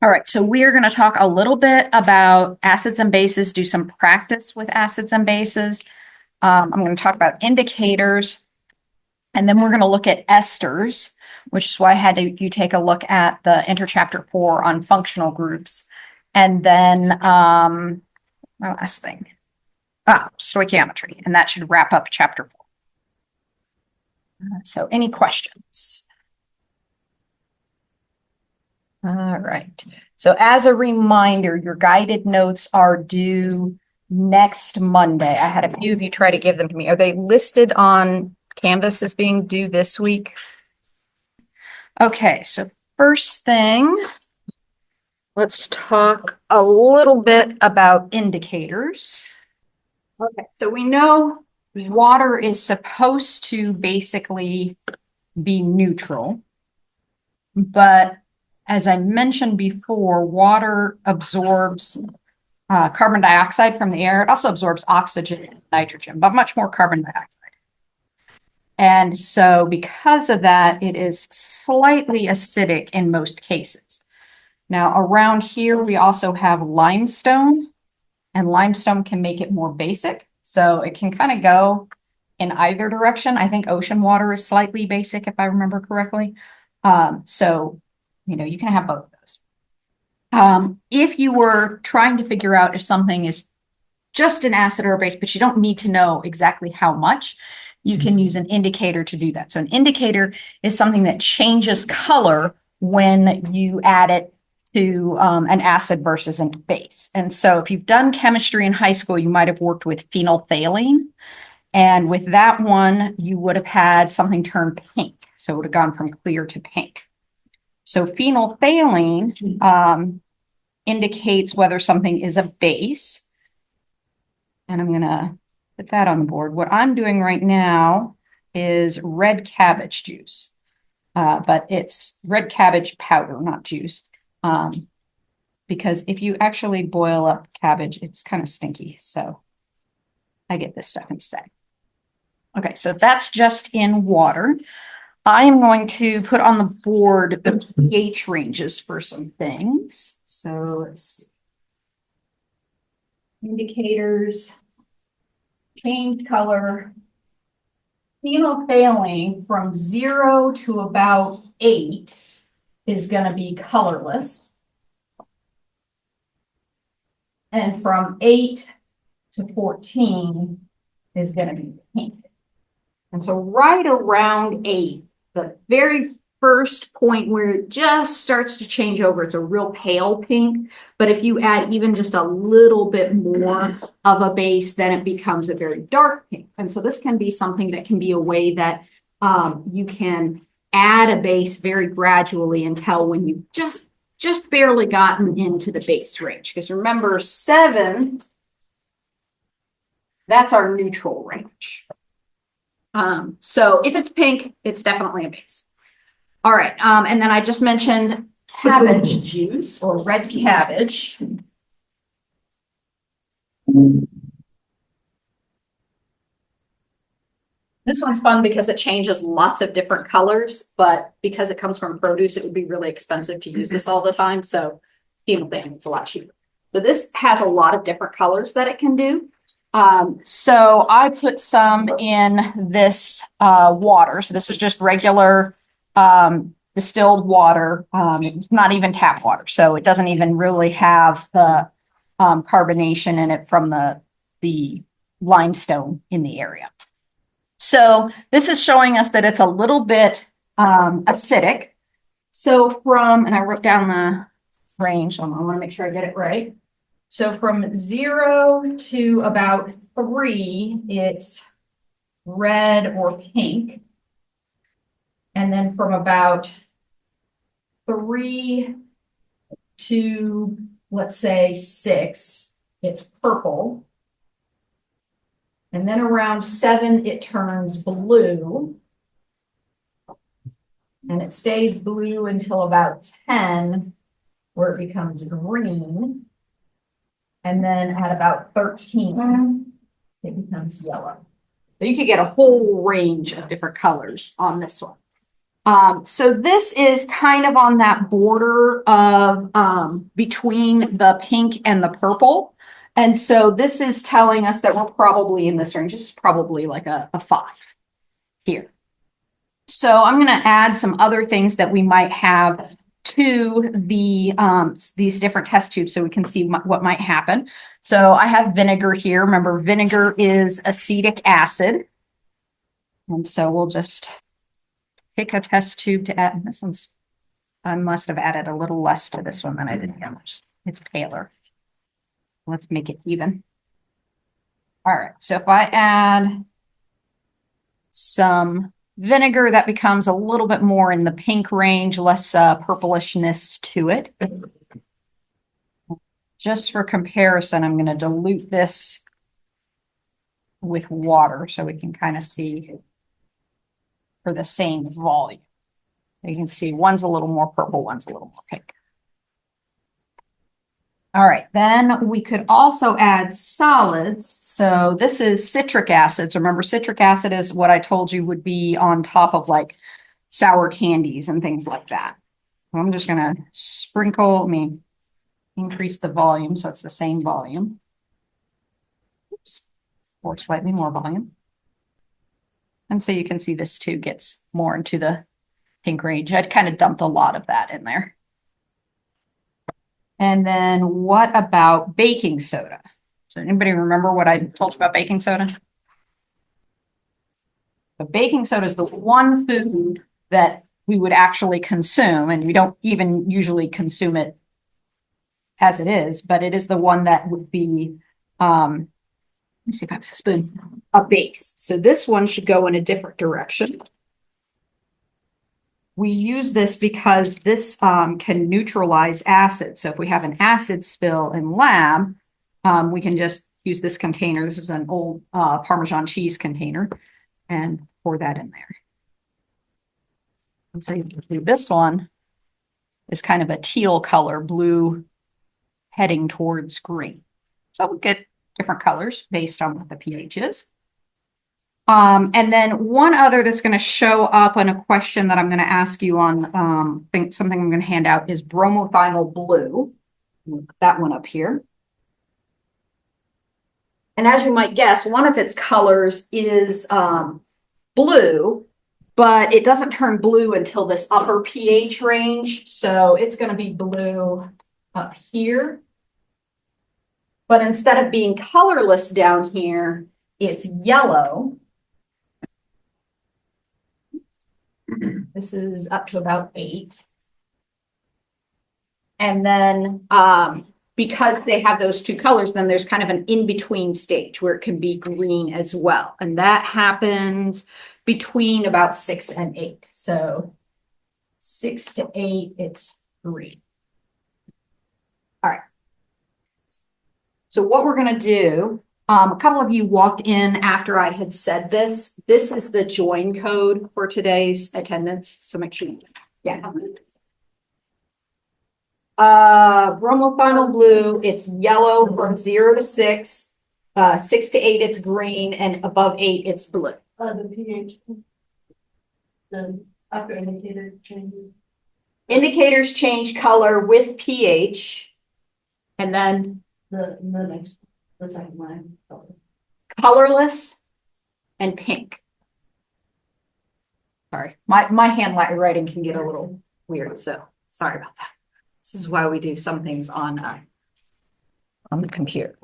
All right, so we are going to talk a little bit about acids and bases, do some practice with acids and bases. I'm going to talk about indicators, and then we're going to look at esters, which is why I had you take a look at the interchapter 4 on functional groups. And then my last thing, stoichiometry, and that should wrap up chapter 4. So any questions? All right. So as a reminder, your guided notes are due next Monday. I had a few of you try to give them to me. Are they listed on Canvas as being due this week? Okay, so first thing, let's talk a little bit about indicators. Okay, so we know water is supposed to basically be neutral, but as I mentioned before, water absorbs carbon dioxide from the air. It also absorbs oxygen and nitrogen, but much more carbon dioxide. And so because of that, it is slightly acidic in most cases. Now, around here, we also have limestone, and limestone can make it more basic. So it can kind of go in either direction. I think ocean water is slightly basic, if I remember correctly. So you can have both of those. If you were trying to figure out if something is just an acid or a base, but you don't need to know exactly how much, you can use an indicator to do that. So an indicator is something that changes color when you add it to an acid versus a base. And so if you've done chemistry in high school, you might have worked with phenolphthalein. And with that one, you would have had something turn pink. So it would have gone from clear to pink. So phenolphthalein indicates whether something is a base. And I'm going to put that on the board. What I'm doing right now is red cabbage juice, but it's red cabbage powder, not juice. Because if you actually boil up cabbage, it's kind of stinky. So I get this stuff instead. Okay, so that's just in water. I am going to put on the board the pH ranges for some things. So let's see. Indicators, change color. Phenolphthalein from 0 to about 8 is going to be colorless. And from 8 to 14 is going to be pink. And so right around 8, the very first point where it just starts to change over, it's a real pale pink. But if you add even just a little bit more of a base, then it becomes a very dark pink. And so this can be something that can be a way that you can add a base very gradually until when you've just barely gotten into the base range. Because remember, 7, that's our neutral range. So if it's pink, it's definitely a base. All right, and then I just mentioned cabbage juice or red cabbage. This one's fun because it changes lots of different colors, but because it comes from produce, it would be really expensive to use this all the time. So it's a lot cheaper. So this has a lot of different colors that it can do. So I put some in this water. So this is just regular distilled water. It's not even tap water. So it doesn't even really have the carbonation in it from the limestone in the area. So this is showing us that it's a little bit acidic. So and I wrote down the range, so I want to make sure I get it right. So from 0 to about 3, it's red or pink. And then from about 3 to, let's say, 6, it's purple. And then around 7, it turns blue. And it stays blue until about 10, where it becomes green. And then at about 13, it becomes yellow. So you could get a whole range of different colors on this one. So this is kind of on that border of between the pink and the purple. And so this is telling us that we're probably in this range. This is probably like a 5 here. So I'm going to add some other things that we might have to the these different test tubes so we can see what might happen. So I have vinegar here. Remember, vinegar is acetic acid. And so we'll just pick a test tube to add. This one's, I must have added a little less to this one than I did the others. It's paler. Let's make it even. All right, so if I add some vinegar, that becomes a little bit more in the pink range, less purplishness to it. Just for comparison, I'm going to dilute this with water so we can kind of see for the same volume. You can see one's a little more purple, one's a little more pink. All right, then we could also add solids. So this is citric acid. So remember, citric acid is what I told you would be on top of like sour candies and things like that. I'm just going to sprinkle, increase the volume so it's the same volume. Oops, or slightly more volume. And so you can see this too gets more into the pink range. I'd kind of dumped a lot of that in there. And then what about baking soda? So anybody remember what I told you about baking soda? But baking soda is the one food that we would actually consume, and we don't even usually consume it as it is, but it is the one that would be, let me see if I have a spoon, a base. So this one should go in a different direction. We use this because this can neutralize acid. So if we have an acid spill in lab, we can just use this container. This is an old Parmesan cheese container and pour that in there. And so this one is kind of a teal color, blue heading towards green. So we'll get different colors based on what the pH is. And then one other that's going to show up on a question that I'm going to ask you on something I'm going to hand out is bromothional blue. That one up here. And as you might guess, one of its colors is blue, but it doesn't turn blue until this upper pH range. So it's going to be blue up here. But instead of being colorless down here, it's yellow. This is up to about 8. And then because they have those two colors, then there's kind of an in-between stage where it can be green as well. And that happens between about 6 and 8. So 6 to 8, it's green. All right. So what we're going to do, a couple of you walked in after I had said this. This is the join code for today's attendance. So make sure, yeah. Bromothional blue, it's yellow from 0 to 6. 6 to 8, it's green, and above 8, it's blue. The pH, after indicator changes. Indicators change color with pH, and then The second line. colorless and pink. Sorry, my handwriting can get a little weird, so sorry about that. This is why we do some things on the computer.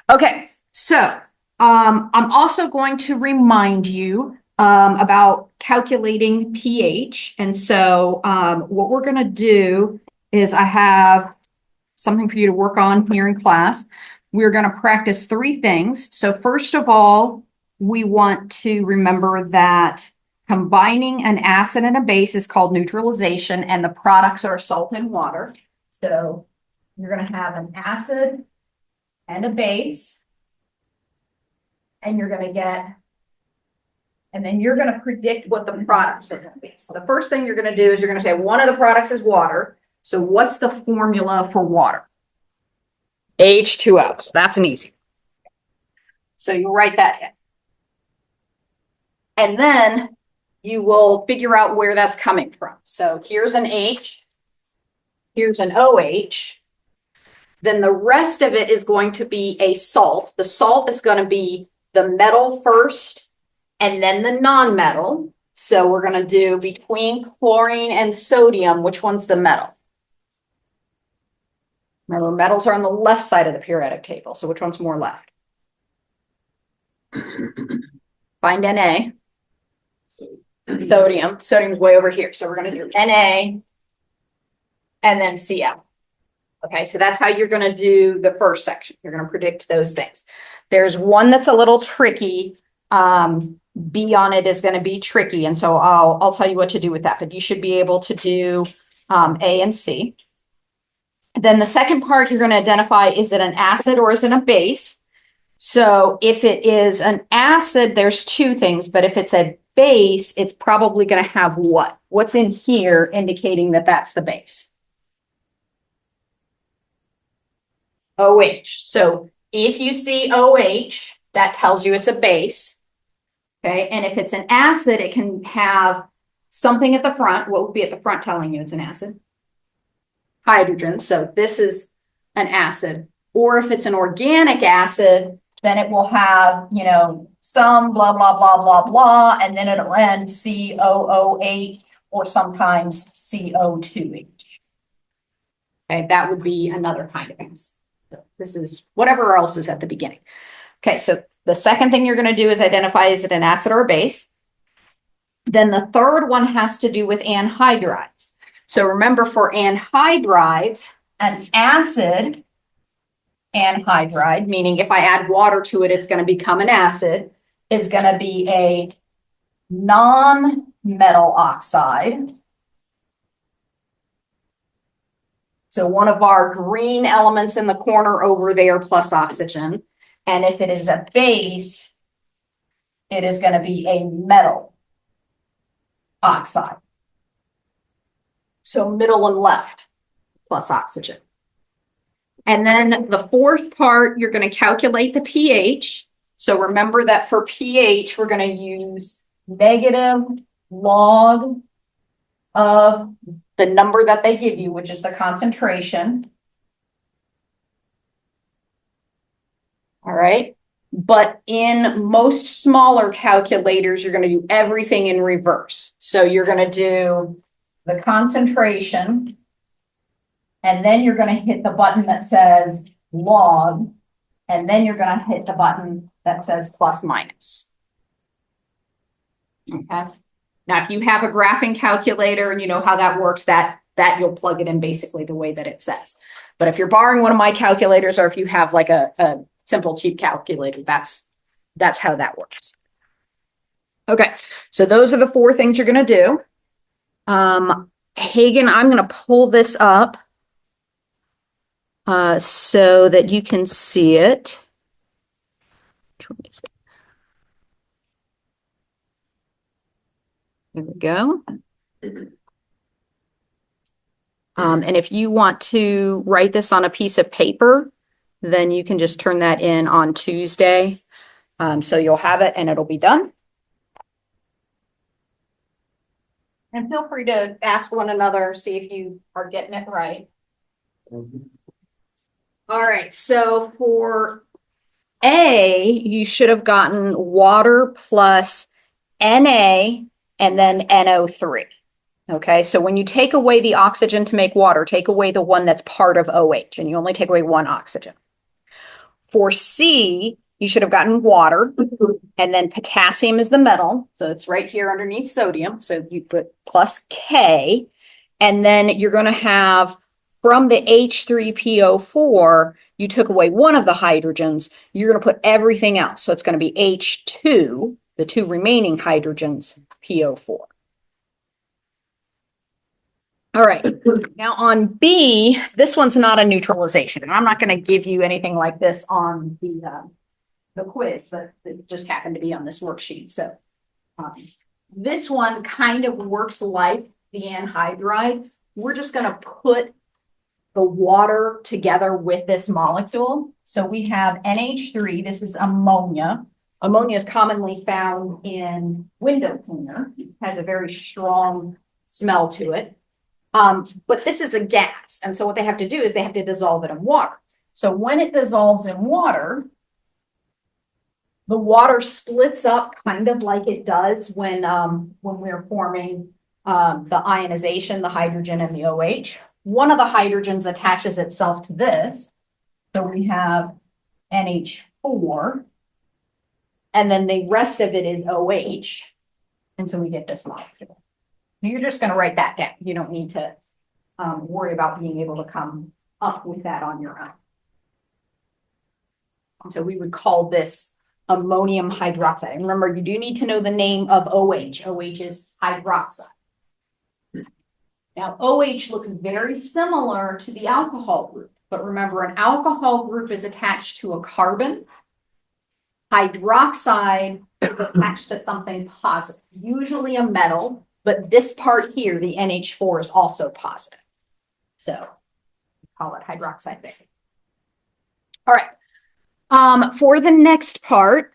Okay, so I'm also going to remind you about calculating pH. And so what we're going to do is I have something for you to work on here in class. We're going to practice 3 things. So first of all, we want to remember that combining an acid and a base is called neutralization, and the products are salt and water. So you're going to have an acid and a base, and you're going to get, and then you're going to predict what the products are going to be. So the first thing you're going to do is you're going to say one of the products is water. So what's the formula for water? H2O. So that's an easy one. So you'll write that in. And then you will figure out where that's coming from. So here's an H, here's an OH. Then the rest of it is going to be a salt. The salt is going to be the metal first and then the non-metal. So we're going to do between chlorine and sodium, which one's the metal? Remember, metals are on the left side of the periodic table. So which one's more left? Find Na. Sodium. Sodium's way over here. So we're going to do Na and then Cl. Okay, so that's how you're going to do the first section. You're going to predict those things. There's one that's a little tricky. B on it is going to be tricky. And so I'll tell you what to do with that, but you should be able to do A and C. Then the second part, you're going to identify, is it an acid or is it a base? So if it is an acid, there's two things, but if it's a base, it's probably going to have what? What's in here indicating that that's the base? OH. So if you see OH, that tells you it's a base. Okay. And if it's an acid, it can have something at the front. What would be at the front telling you it's an acid? Hydrogen. So this is an acid. Or if it's an organic acid, then it will have, you know, some blah, blah, blah, blah, blah, and then it'll end COOH or sometimes CO2H. Okay. That would be another kind of acid. So this is whatever else is at the beginning. Okay, so the second thing you're going to do is identify, is it an acid or a base? Then the third one has to do with anhydrides. So remember, for anhydrides, an acid anhydride, meaning if I add water to it, it's going to become an acid, is going to be a non-metal oxide. So one of our green elements in the corner over there plus oxygen. And if it is a base, it is going to be a metal oxide. So middle and left plus oxygen. And then the fourth part, you're going to calculate the pH. So remember that for pH, we're going to use negative log of the number that they give you, which is the concentration. All right. But in most smaller calculators, you're going to do everything in reverse. So you're going to do the concentration, and then you're going to hit the button that says log, and then you're going to hit the button that says plus minus. Okay. Now, if you have a graphing calculator and you know how that works, that you'll plug it in basically the way that it says. But if you're borrowing one of my calculators, or if you have like a simple cheap calculator, that's how that works. Okay, so those are the four things you're going to do. Hagen, I'm going to pull this up so that you can see it. Which one is it? There we go. And if you want to write this on a piece of paper, then you can just turn that in on Tuesday. So you'll have it and it'll be done. And feel free to ask one another, see if you are getting it right. All right, so for A, you should have gotten water plus Na and then NO3. Okay, so when you take away the oxygen to make water, take away the one that's part of OH, and you only take away one oxygen. For C, you should have gotten water, and then potassium is the metal, so it's right here underneath sodium, so you put plus K, and then you're going to have, from the H3PO4, you took away one of the hydrogens, you're going to put everything else, so it's going to be H2, the two remaining hydrogens, PO4. All right, now on B, this one's not a neutralization, and I'm not going to give you anything like this on the quiz, but it just happened to be on this worksheet. So this one kind of works like the anhydride. We're just going to put the water together with this molecule. So we have NH3, this is ammonia. Ammonia is commonly found in window cleaner, has a very strong smell to it. But this is a gas. And so what they have to do is they have to dissolve it in water. So when it dissolves in water, the water splits up kind of like it does when we're forming the ionization, the hydrogen and the OH. One of the hydrogens attaches itself to this. So we have NH4. And then the rest of it is OH. And so we get this molecule. You're just going to write that down. You don't need to worry about being able to come up with that on your own. And so we would call this ammonium hydroxide. And remember, you do need to know the name of OH. OH is hydroxide. Now, OH looks very similar to the alcohol group, but remember, an alcohol group is attached to a carbon. Hydroxide is attached to something positive, usually a metal, but this part here, the NH4, is also positive. So we call it hydroxide there. All right. For the next part,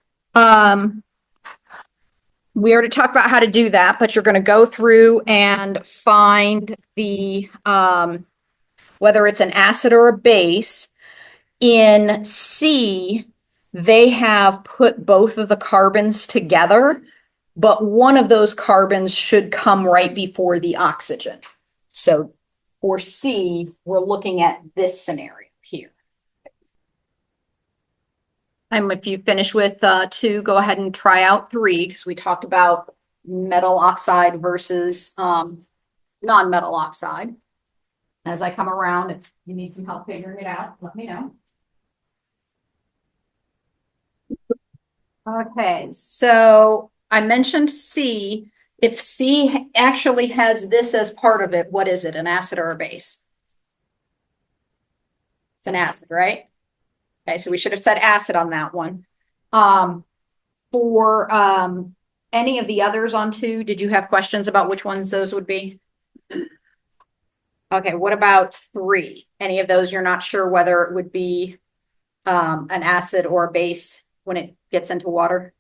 we already talked about how to do that, but you're going to go through and find the whether it's an acid or a base. In C, they have put both of the carbons together, but one of those carbons should come right before the oxygen. So for C, we're looking at this scenario here. And if you finish with 2, go ahead and try out 3, because we talked about metal oxide versus non-metal oxide. As I come around, if you need some help figuring it out, let me know. Okay, so I mentioned C. If C actually has this as part of it, what is it, an acid or a base? It's an acid, right? Okay, so we should have said acid on that one. For any of the others on 2, did you have questions about which ones those would be? Okay, what about 3? Any of those you're not sure whether it would be an acid or a base when it gets into water?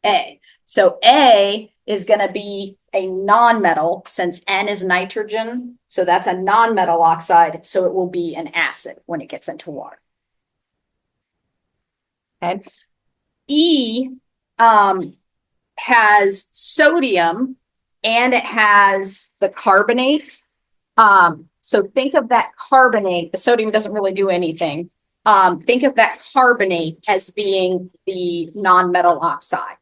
A. So A is going to be a non-metal since N is nitrogen. So that's a non-metal oxide. So it will be an acid when it gets into water. Okay. E has sodium and it has the carbonate. So think of that carbonate. The sodium doesn't really do anything. Think of that carbonate as being the non-metal oxide.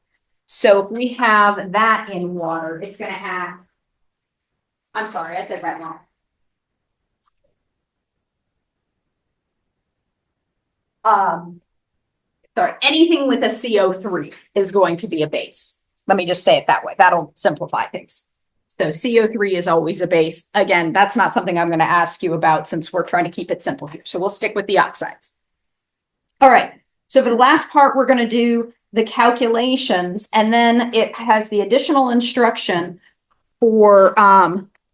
So if we have that in water, it's going to act. I'm sorry, I said that wrong. Sorry, anything with a CO3 is going to be a base. Let me just say it that way. That'll simplify things. So CO3 is always a base. Again, that's not something I'm going to ask you about since we're trying to keep it simple here. So we'll stick with the oxides. All right. So for the last part, we're going to do the calculations, and then it has the additional instruction for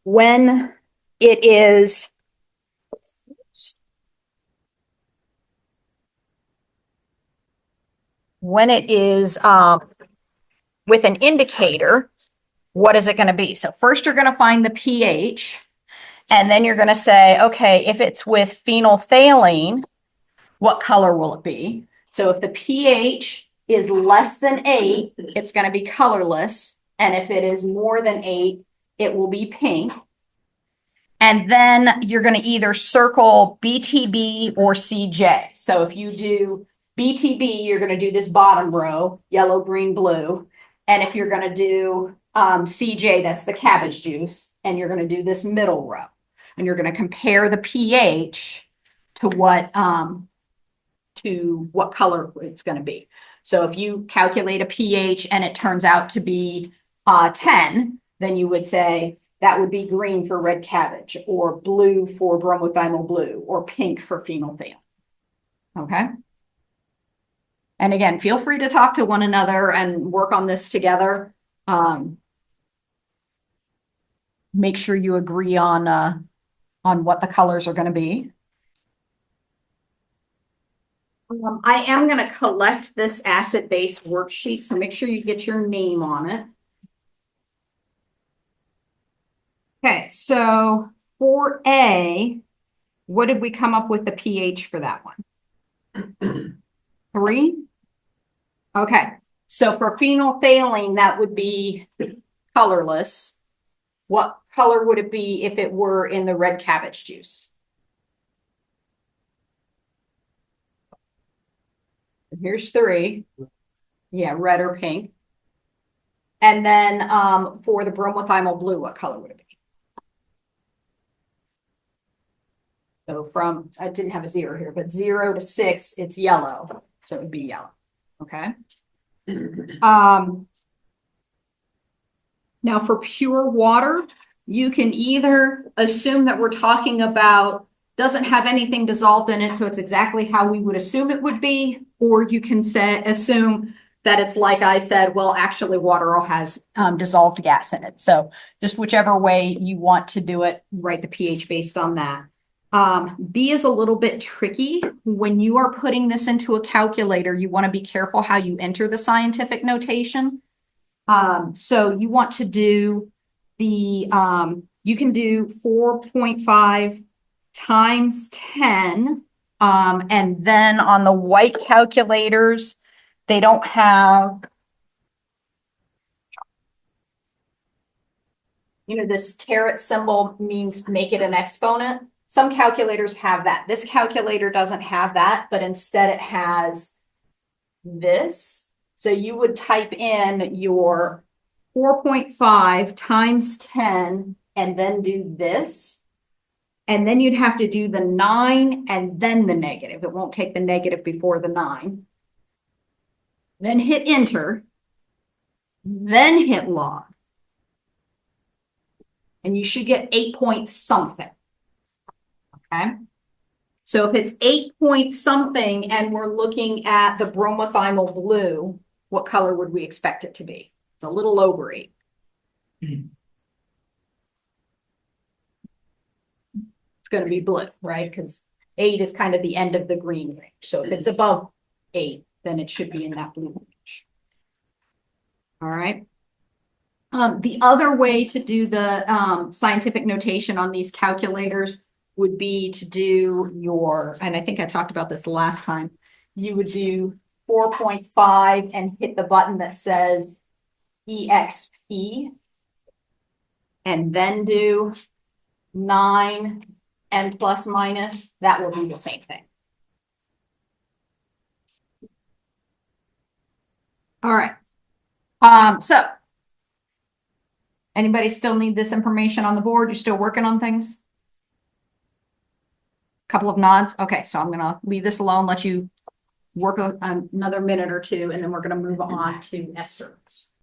when it is with an indicator, what is it going to be? So first you're going to find the pH, and then you're going to say, okay, if it's with phenolphthalein, what color will it be? So if the pH is less than 8, it's going to be colorless. And if it is more than 8, it will be pink. And then you're going to either circle BTB or CJ. So if you do BTB, you're going to do this bottom row, yellow, green, blue. And if you're going to do CJ, that's the cabbage juice. And you're going to do this middle row. And you're going to compare the pH to what color it's going to be. So if you calculate a pH and it turns out to be 10, then you would say that would be green for red cabbage, or blue for bromothymol blue, or pink for phenolphthalein. Okay. And again, feel free to talk to one another and work on this together. Make sure you agree on what the colors are going to be. I am gonna collect this acid-base worksheet, so make sure you get your name on it. Okay, so for A, what did we come up with the pH for that one? 3? Okay, so for phenolphthalein, that would be colorless. What color would it be if it were in the red cabbage juice? Here's 3. Yeah, red or pink. And then for the bromothymol blue, what color would it be? So from, I didn't have a 0 here, but 0 to 6, it's yellow. So it would be yellow. Okay. Now for pure water, you can either assume that we're talking about doesn't have anything dissolved in it, so it's exactly how we would assume it would be, or you can assume that it's like I said, well, actually water has dissolved gas in it. So just whichever way you want to do it, write the pH based on that. B is a little bit tricky. When you are putting this into a calculator, you want to be careful how you enter the scientific notation. So you want to do the, you can do 4.5 times 10. And then on the white calculators, they don't have, this caret symbol means make it an exponent. Some calculators have that. This calculator doesn't have that, but instead it has this. So you would type in your 4.5 times 10 and then do this. And then you'd have to do the 9 and then the negative. It won't take the negative before the 9. Then hit enter. Then hit log. And you should get 8 point something. Okay. So if it's 8 point something and we're looking at the bromothymol blue, what color would we expect it to be? It's a little over 8. It's going to be blue, right? Because 8 is kind of the end of the green range. So if it's above 8, then it should be in that blue range. All right. The other way to do the scientific notation on these calculators would be to do your, and I think I talked about this last time, you would do 4.5 and hit the button that says EXP, and then do 9 and plus minus. That will do the same thing. All right. So anybody still need this information on the board? You're still working on things? Couple of nods. Okay, so I'm gonna leave this alone, let you work another minute or two, and then we're gonna move on to esters.